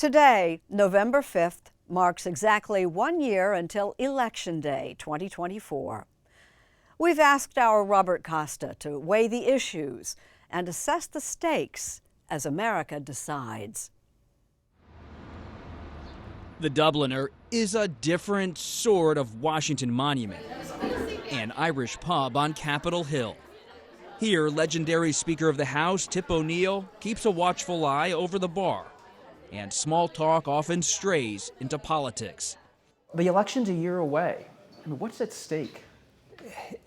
Today, November 5th, marks exactly 1 year until Election Day 2024. We've asked our Robert Costa to weigh the issues and assess the stakes as America decides. The Dubliner is a different sort of Washington monument, an Irish pub on Capitol Hill. Here, legendary Speaker of the House Tip O'Neill keeps a watchful eye over the bar, and small talk often strays into politics. The election's a year away. I mean, what's at stake?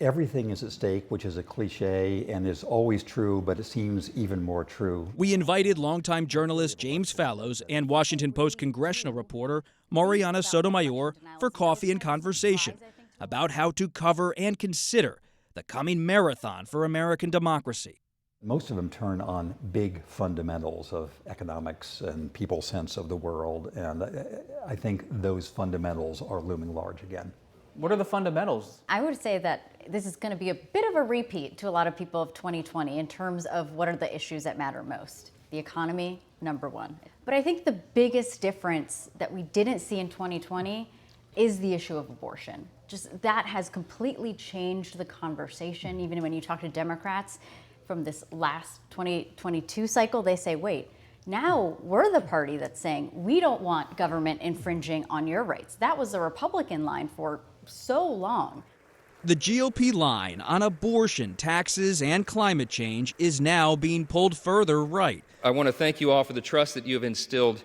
Everything is at stake, which is a cliche and is always true, but it seems even more true. We invited longtime journalist James Fallows and Washington Post Congressional reporter Marianna Sotomayor for coffee and conversation about how to cover and consider the coming marathon for American democracy. Most of them turn on big fundamentals of economics and people's sense of the world, and I think those fundamentals are looming large again. What are the fundamentals? I would say that this is going to be a bit of a repeat to a lot of people of 2020 in terms of what are the issues that matter most. The economy, number one. But I think the biggest difference that we didn't see in 2020 is the issue of abortion. Just that has completely changed the conversation. Even when you talk to Democrats from this last 2022 cycle, they say, wait, now we're the party that's saying we don't want government infringing on your rights. That was the Republican line for so long. The GOP line on abortion, taxes, and climate change is now being pulled further right. I want to thank you all for the trust that you have instilled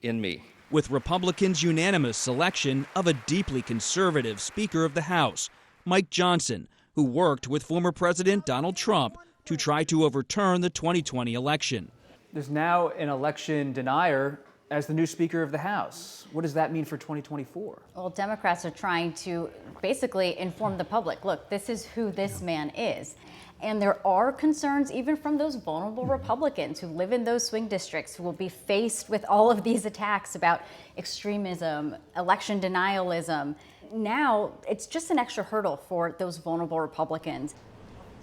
in me. With Republicans' unanimous selection of a deeply conservative Speaker of the House, Mike Johnson, who worked with former President Donald Trump to try to overturn the 2020 election. There's now an election denier as the new Speaker of the House. What does that mean for 2024? Well, Democrats are trying to basically inform the public, look, this is who this man is. And there are concerns even from those vulnerable Republicans who live in those swing districts who will be faced with all of these attacks about extremism, election denialism. Now, it's just an extra hurdle for those vulnerable Republicans.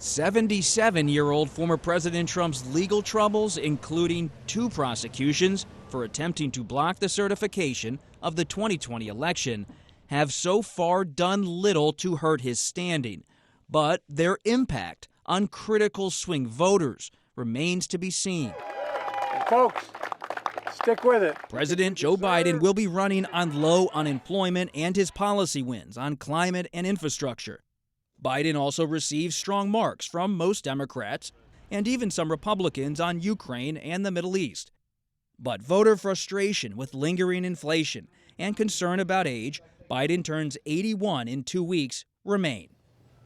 77-year-old former President Trump's legal troubles, including 2 prosecutions for attempting to block the certification of the 2020 election, have so far done little to hurt his standing. But their impact on critical swing voters remains to be seen. Folks, stick with it. President Joe Biden will be running on low unemployment and his policy wins on climate and infrastructure. Biden also receives strong marks from most Democrats and even some Republicans on Ukraine and the Middle East. But voter frustration with lingering inflation and concern about age, Biden turns 81 in 2 weeks, remain.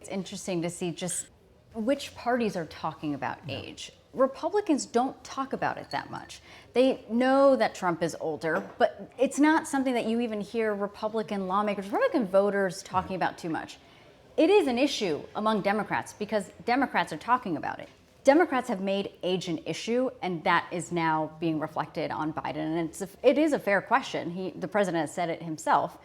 It's interesting to see just which parties are talking about age. Republicans don't talk about it that much. They know that Trump is older, but it's not something that you even hear Republican lawmakers, Republican voters talking about too much. It is an issue among Democrats because Democrats are talking about it. Democrats have made age an issue, and that is now being reflected on Biden. And it is a fair question. The president has said it himself.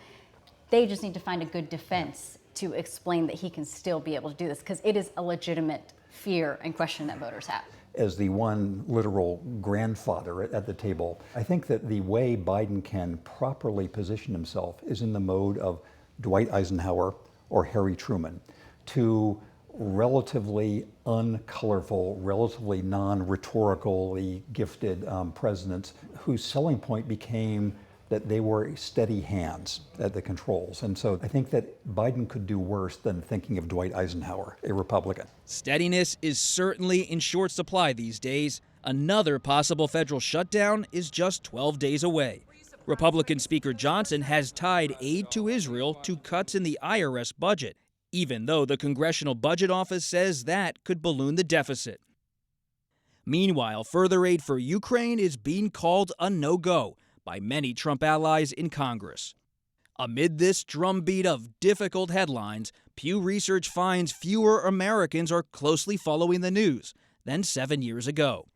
They just need to find a good defense to explain that he can still be able to do this, because it is a legitimate fear and question that voters have. As the one literal grandfather at the table, I think that the way Biden can properly position himself is in the mode of Dwight Eisenhower or Harry Truman, two relatively uncolorful, relatively non-rhetorically gifted presidents whose selling point became that they were steady hands at the controls. And so I think that Biden could do worse than thinking of Dwight Eisenhower, a Republican. Steadiness is certainly in short supply these days. Another possible federal shutdown is just 12 days away. Republican Speaker Johnson has tied aid to Israel to cuts in the IRS budget, even though the Congressional Budget Office says that could balloon the deficit. Meanwhile, further aid for Ukraine is being called a no-go by many Trump allies in Congress. Amid this drumbeat of difficult headlines, Pew Research finds fewer Americans are closely following the news than 7 years ago.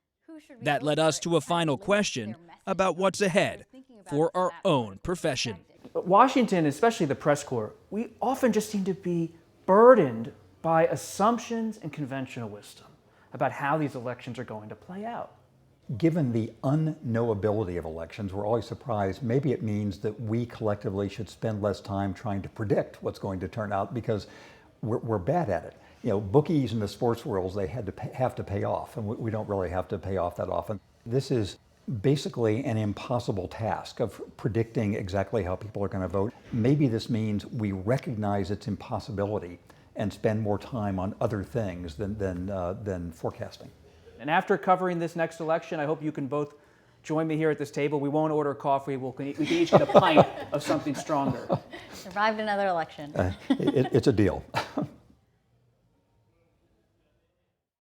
That led us to a final question about what's ahead for our own profession. But Washington, especially the press corps, we often just seem to be burdened by assumptions and conventional wisdom about how these elections are going to play out. Given the unknowability of elections, we're always surprised. Maybe it means that we collectively should spend less time trying to predict what's going to turn out because we're bad at it. You know, bookies in the sports worlds, they have to pay off, and we don't really have to pay off that often. This is basically an impossible task of predicting exactly how people are going to vote. Maybe this means we recognize its impossibility and spend more time on other things than forecasting. And after covering this next election, I hope you can both join me here at this table. We won't order coffee. We can each get a pint of something stronger. Survived another election. It's a deal.